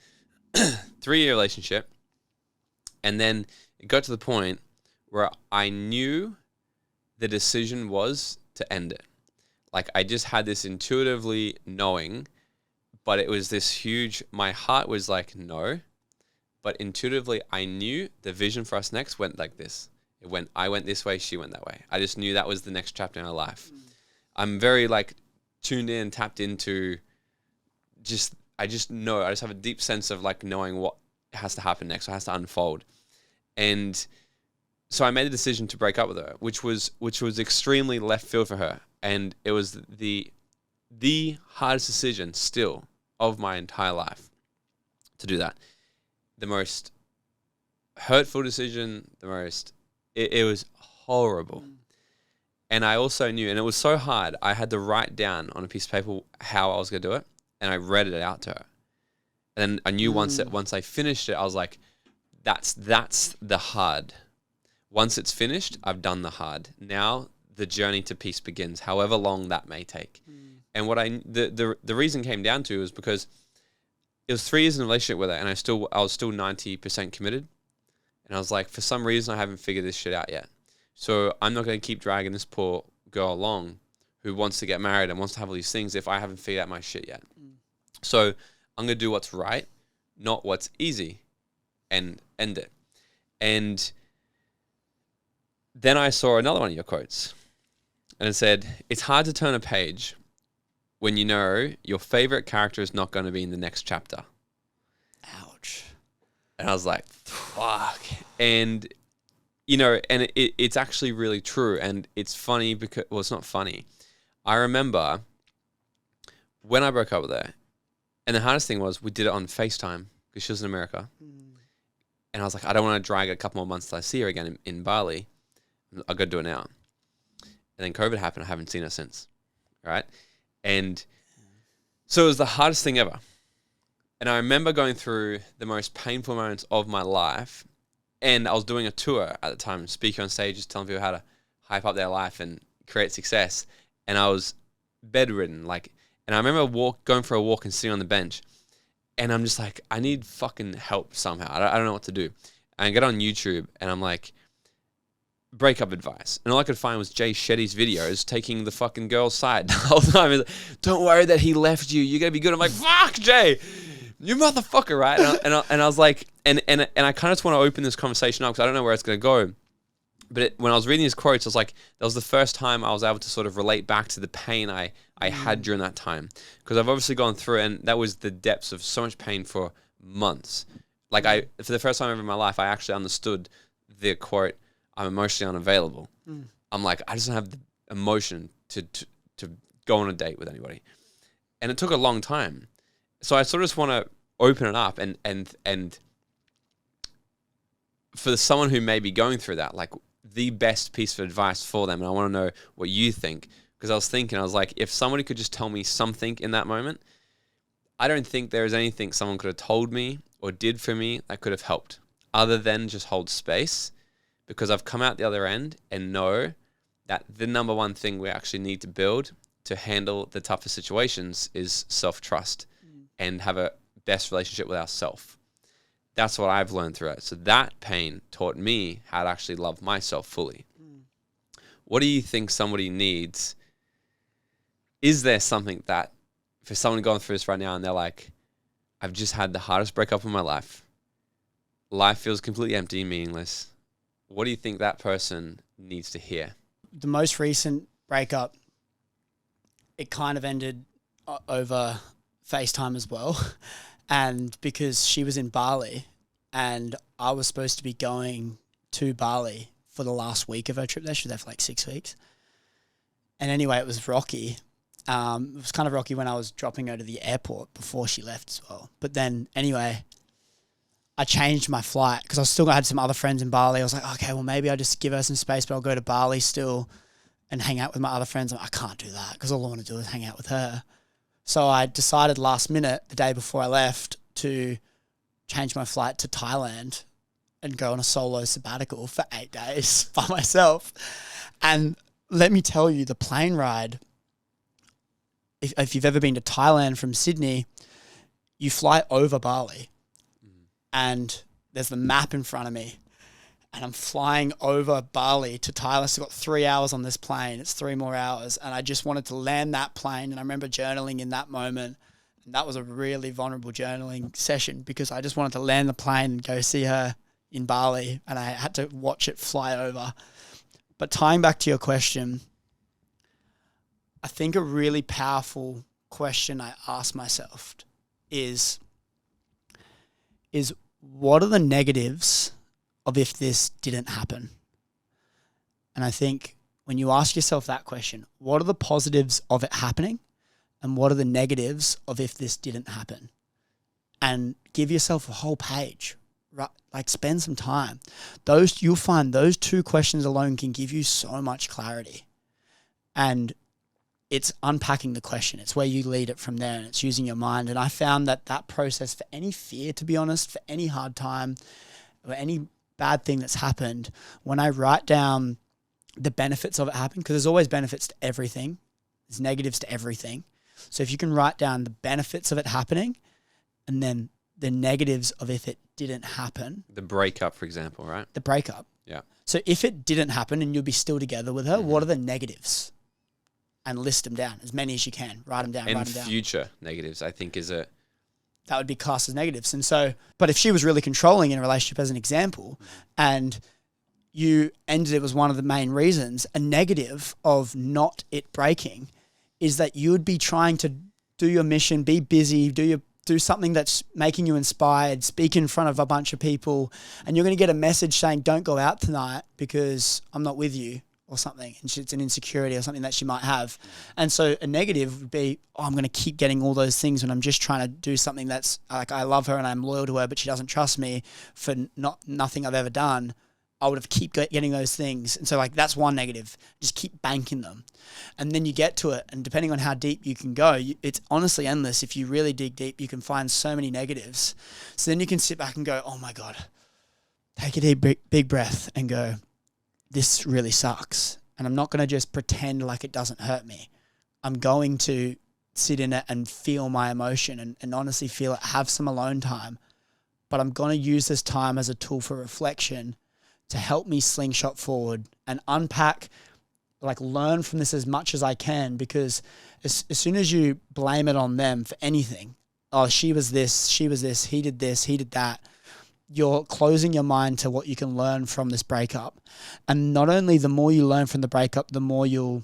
3-year relationship. And then it got to the point where I knew the decision was to end it. Like, I just had this intuitively knowing, but it was this huge, my heart was like, no. But intuitively, I knew the vision for us next went like this. I went this way, she went that way. I just knew that was the next chapter in our life. I'm very like tuned in, tapped into I just know, I just have a deep sense of like knowing what has to happen next, what has to unfold. And so I made a decision to break up with her, which was extremely left field for her. And it was the hardest decision still of my entire life to do that. The most hurtful decision, it was horrible. And I also knew, and it was so hard, I had to write down on a piece of paper how I was going to do it, and I read it out to her. And then I knew once I finished it, I was like, that's the hard. Once it's finished, I've done the hard. Now the journey to peace begins, however long that may take. And what the reason came down to was because it was 3 years in a relationship with her, and I was still 90% committed. And I was like, for some reason, I haven't figured this shit out yet. So I'm not going to keep dragging this poor girl along who wants to get married and wants to have all these things if I haven't figured out my shit yet. So I'm going to do what's right, not what's easy, and end it. And then I saw another one of your quotes. And it said, it's hard to turn a page when you know your favorite character is not going to be in the next chapter. Ouch. And I was like, fuck. And, you know, and it's actually really true. And it's funny because, well, it's not funny. I remember when I broke up with her, and the hardest thing was we did it on FaceTime because she was in America. And I was like, I don't want to drag it a couple more months till I see her again in Bali. I've got to do it now. And then COVID happened. I haven't seen her since. Right? And so it was the hardest thing ever. And I remember going through the most painful moments of my life. And I was doing a tour at the time, speaking on stages, telling people how to hype up their life and create success. And I was bedridden. And I remember going for a walk and sitting on the bench. And I'm just like, I need fucking help somehow. I don't know what to do. And I get on YouTube and I'm like, breakup advice. And all I could find was Jay Shetty's videos taking the fucking girl's side the whole time. He's like, don't worry that he left you. You're going to be good. I'm like, fuck, Jay. You motherfucker, right? And I was like, and I kind of just want to open this conversation up because I don't know where it's going to go. But when I was reading these quotes, I was like, that was the first time I was able to sort of relate back to the pain I had during that time. Because I've obviously gone through it, and that was the depths of so much pain for months. For the first time ever in my life, I actually understood the quote, I'm emotionally unavailable. I'm like, I just don't have the emotion to go on a date with anybody. And it took a long time. So I sort of just want to open it up and for someone who may be going through that, like the best piece of advice for them. And I want to know what you think. Because I was like, if somebody could just tell me something in that moment, I don't think there is anything someone could have told me or did for me that could have helped other than just hold space. Because I've come out the other end and know that the number one thing we actually need to build to handle the toughest situations is self-trust and have a best relationship with ourselves. That's what I've learned through it. So that pain taught me how to actually love myself fully. What do you think somebody needs? Is there something that for someone going through this right now and they're like, I've just had the hardest breakup of my life. Life feels completely empty and meaningless. What do you think that person needs to hear? The most recent breakup, it kind of ended over FaceTime as well. And because she was in Bali and I was supposed to be going to Bali for the last week of her trip there. She was there for like 6 weeks. And anyway, it was rocky. It was kind of rocky when I was dropping her to the airport before she left as well. But then anyway, I changed my flight because I still had some other friends in Bali. I was like, okay, well, maybe I'll just give her some space, but I'll go to Bali still and hang out with my other friends. I can't do that because all I want to do is hang out with her. So I decided last minute, the day before I left, to change my flight to Thailand and go on a solo sabbatical for 8 days by myself. And let me tell you, the plane ride, if you've ever been to Thailand from Sydney, you fly over Bali and there's the map in front of me and I'm flying over Bali to Thailand. So I've got 3 hours on this plane. It's 3 more hours. And I just wanted to land that plane. And I remember journaling in that moment. And that was a really vulnerable journaling session because I just wanted to land the plane and go see her in Bali. And I had to watch it fly over. But tying back to your question, I think a really powerful question I ask myself is what are the negatives of if this didn't happen? And I think when you ask yourself that question, what are the positives of it happening? and what are the negatives of if this didn't happen? And give yourself a whole page, right? Like spend some time. You'll find those 2 questions alone can give you so much clarity. And it's unpacking the question. It's where you lead it from there, and it's using your mind. And I found that process for any fear, to be honest, for any hard time or any bad thing that's happened, when I write down the benefits of it happening, because there's always benefits to everything. There's negatives to everything. So if you can write down the benefits of it happening and then the negatives of if it didn't happen. The breakup, for example, right? The breakup. Yeah. So if it didn't happen and you'll be still together with her, what are the negatives? And list them down, as many as you can. Write them down, and write them down. future negatives, I think, is a... That would be classed as negatives. And so, but if she was really controlling in a relationship, as an example, and you ended it was one of the main reasons, a negative of not it breaking is that you would be trying to do your mission, be busy, do something that's making you inspired, speak in front of a bunch of people, and you're going to get a message saying, don't go out tonight because I'm not with you or something. And it's an insecurity or something that she might have. And so a negative would be, I'm going to keep getting all those things when I'm just trying to do something that's like, I love her and I'm loyal to her, but she doesn't trust me for nothing I've ever done. I would have keep getting those things. And so like, that's one negative. Just keep banking them. And then you get to it. And depending on how deep you can go, it's honestly endless. If you really dig deep, you can find so many negatives. So then you can sit back and go, oh my God, take a deep, big breath and go, this really sucks. And I'm not going to just pretend like it doesn't hurt me. I'm going to sit in it and feel my emotion and honestly feel it, have some alone time. But I'm going to use this time as a tool for reflection to help me slingshot forward and unpack, like learn from this as much as I can, because as soon as you blame it on them for anything, oh, she was this, he did this, he did that, you're closing your mind to what you can learn from this breakup. And not only the more you learn from the breakup, the more you'll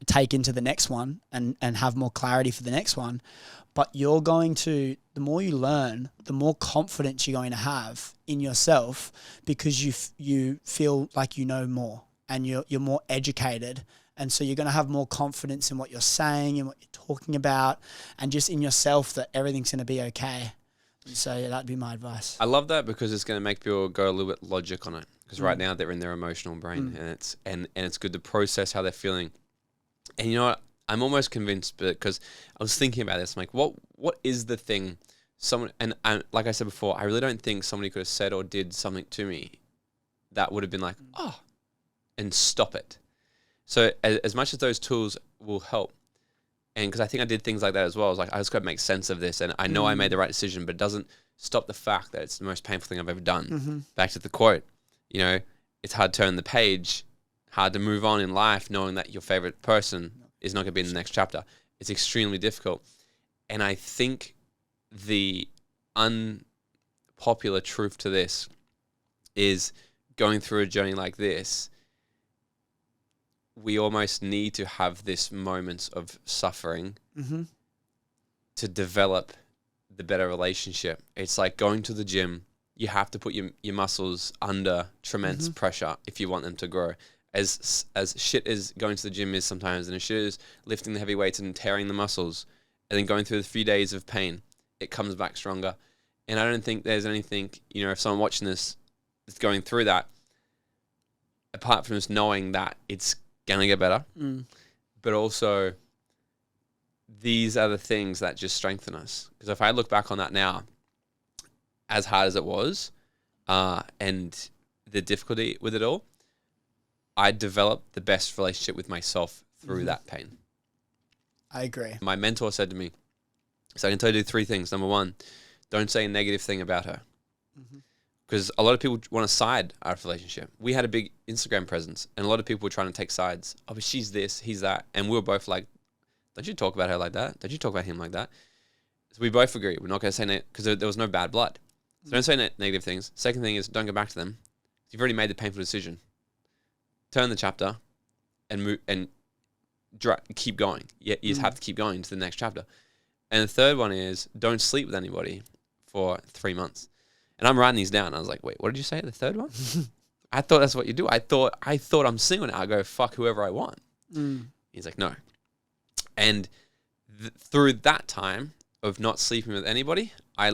take into the next one and have more clarity for the next one. But you're going to, the more you learn, the more confidence you're going to have in yourself, because you feel like you know more and you're more educated. And so you're going to have more confidence in what you're saying and what you're talking about, and just in yourself that everything's going to be okay. So yeah, that'd be my advice. I love that, because it's going to make people go a little bit logic on it. Because right now they're in their emotional brain, and it's good to process how they're feeling. And you know what? I'm almost convinced, because I was thinking about this. I'm like, what is the thing someone, and like I said before, I really don't think somebody could have said or did something to me that would have been like, oh, and stop it. So as much as those tools will help, and because I think I did things like that as well. I was like, I just got to make sense of this. And I know I made the right decision, but it doesn't stop the fact that it's the most painful thing I've ever done. Back to the quote, you know, it's hard to turn the page, hard to move on in life knowing that your favorite person is not going to be in the next chapter. It's extremely difficult. And I think the unpopular truth to this is, going through a journey like this, we almost need to have this moments of suffering to develop the better relationship. It's like going to the gym. You have to put your muscles under tremendous pressure if you want them to grow. As shit as going to the gym is sometimes, and as shit as lifting the heavy weights and tearing the muscles, and then going through the few days of pain, it comes back stronger. And I don't think there's anything, you know, if someone watching this is going through that, apart from just knowing that it's going to get better, but also these are the things that just strengthen us. Because if I look back on that now, as hard as it was, and the difficulty with it all, I developed the best relationship with myself through that pain. I agree. My mentor said to me, so I can tell you 3 things. Number 1, don't say a negative thing about her. Because a lot of people want to side our relationship. We had a big Instagram presence, and a lot of people were trying to take sides. Oh, but she's this, he's that. And we were both like, don't you talk about her like that? Don't you talk about him like that? So we both agree. We're not going to say because there was no bad blood. So don't say negative things. Second thing is, don't go back to them. You've already made the painful decision. Turn the chapter and move and keep going. You just have to keep going to the next chapter. And the third one is, don't sleep with anybody for 3 months. And I'm writing these down. I was like, wait, what did you say? The third one? I thought that's what you do. I thought I'm single now. I go fuck whoever I want. He's like, no. And through that time of not sleeping with anybody, I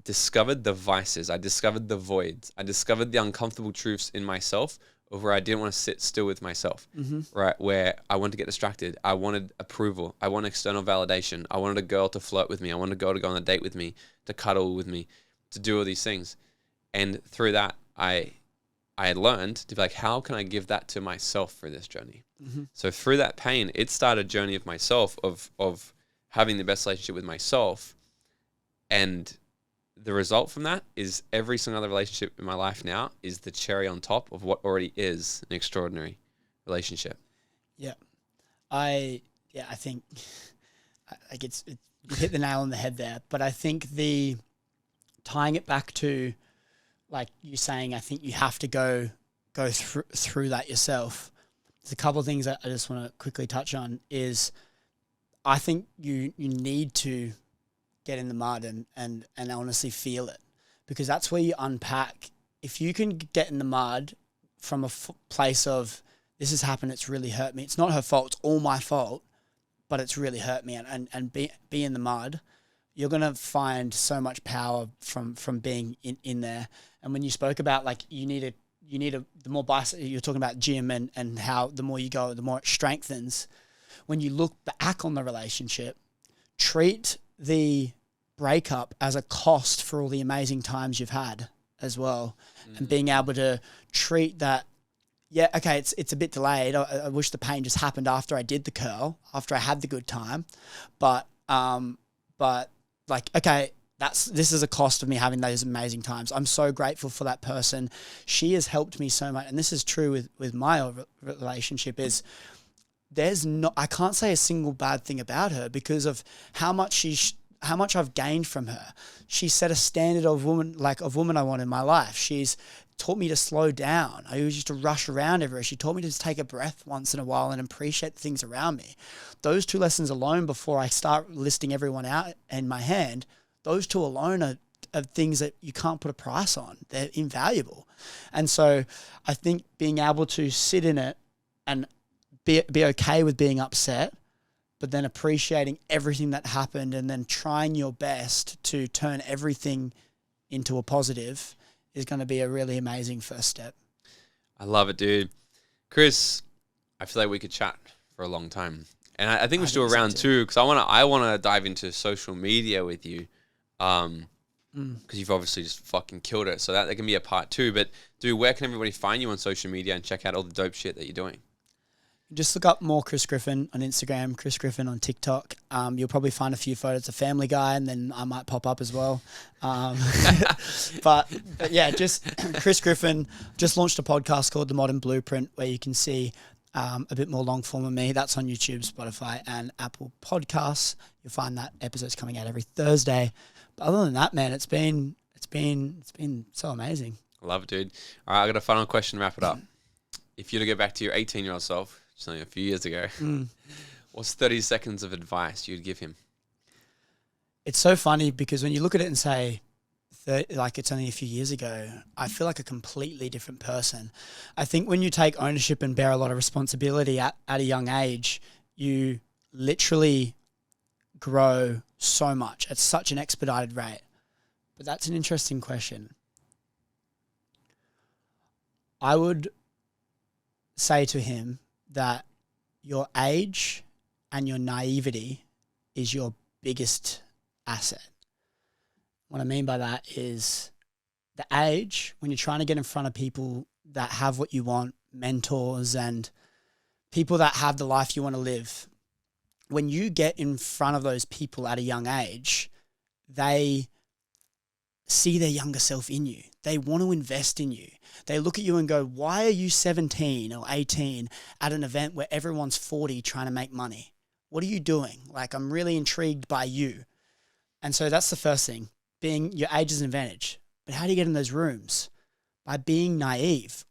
discovered the vices. I discovered the voids. I discovered the uncomfortable truths in myself of where I didn't want to sit still with myself, right? Where I wanted to get distracted. I wanted approval. I wanted external validation. I wanted a girl to flirt with me. I wanted a girl to go on a date with me, to cuddle with me, to do all these things. And through that, I had learned to be like, how can I give that to myself for this journey? So through that pain, it started a journey of myself, of having the best relationship with myself. And the result from that is every single other relationship in my life now is the cherry on top of what already is an extraordinary relationship. Yeah. I think like you hit the nail on the head there, but I think tying it back to like you saying, I think you have to go through that yourself. There's a couple of things that I just want to quickly touch on is I think you need to get in the mud and honestly feel it, because that's where you unpack. If you can get in the mud from a place of this has happened, it's really hurt me. It's not her fault. It's all my fault, but it's really hurt me. And be in the mud, you're going to find so much power from being in there. And when you spoke about like, you need the more you're talking about gym and how the more you go, the more it strengthens. When you look back on the relationship, treat the breakup as a cost for all the amazing times you've had as well. And being able to treat that, yeah, okay, it's a bit delayed. I wish the pain just happened after I did the curl, after I had the good time. But like, okay, this is a cost of me having those amazing times. I'm so grateful for that person. She has helped me so much. And this is true with my relationship is I can't say a single bad thing about her because of how much I've gained from her. She set a standard of woman I want in my life. She's taught me to slow down. I used to rush around everywhere. She taught me to just take a breath once in a while and appreciate the things around me. Those two lessons alone, before I start listing everyone out in my hand, those two alone are things that you can't put a price on. They're invaluable. And so I think being able to sit in it and be okay with being upset, but then appreciating everything that happened and then trying your best to turn everything into a positive is going to be a really amazing first step. I love it, dude. Chris, I feel like we could chat for a long time. And I think we're still around too, because I want to dive into social media with you. Because you've obviously just fucking killed it. So that can be a part two. But dude, where can everybody find you on social media and check out all the dope shit that you're doing? Just look up more Chris Griffin on Instagram, Chris Griffin on TikTok. You'll probably find a few photos of Family Guy, and then I might pop up as well. But yeah, just Chris Griffin. Just launched a podcast called The Modern Blueprint, where you can see a bit more long form of me. That's on YouTube, Spotify, and Apple Podcasts. You'll find that episode's coming out every Thursday. But other than that, man, it's been so amazing. Love it, dude. All right, I got a final question to wrap it up. If you were to go back to your 18-year-old self, just only a few years ago, what's 30 seconds of advice you'd give him? It's so funny because when you look at it and say, like it's only a few years ago, I feel like a completely different person. I think when you take ownership and bear a lot of responsibility at a young age, you literally grow so much at such an expedited rate. But that's an interesting question. I would say to him that your age and your naivety is your biggest asset. What I mean by that is the age, when you're trying to get in front of people that have what you want, mentors and people that have the life you want to live, when you get in front of those people at a young age, they see their younger self in you. They want to invest in you. They look at you and go, why are you 17 or 18 at an event where everyone's 40 trying to make money? What are you doing? Like, I'm really intrigued by you. And so that's the first thing. Your age is an advantage. But how do you get in those rooms? By being naive.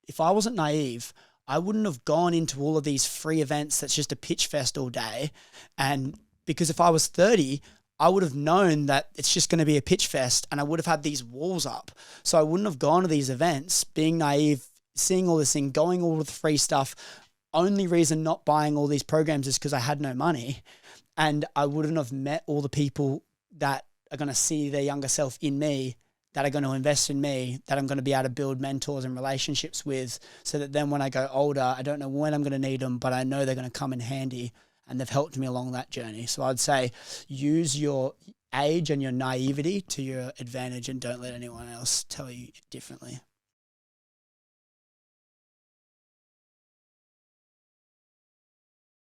If I wasn't naive, I wouldn't have gone into all of these free events that's just a pitch fest all day. And because if I was 30, I would have known that it's just going to be a pitch fest and I would have had these walls up. So I wouldn't have gone to these events being naive, seeing all this thing, going all with the free stuff. only reason not buying all these programs is because I had no money, and I wouldn't have met all the people that are going to see their younger self in me, that are going to invest in me, that I'm going to be able to build mentors and relationships with, so that then when I go older, I don't know when I'm going to need them, but I know they're going to come in handy, and they've helped me along that journey. So I'd say use your age and your naivety to your advantage, and don't let anyone else tell you differently.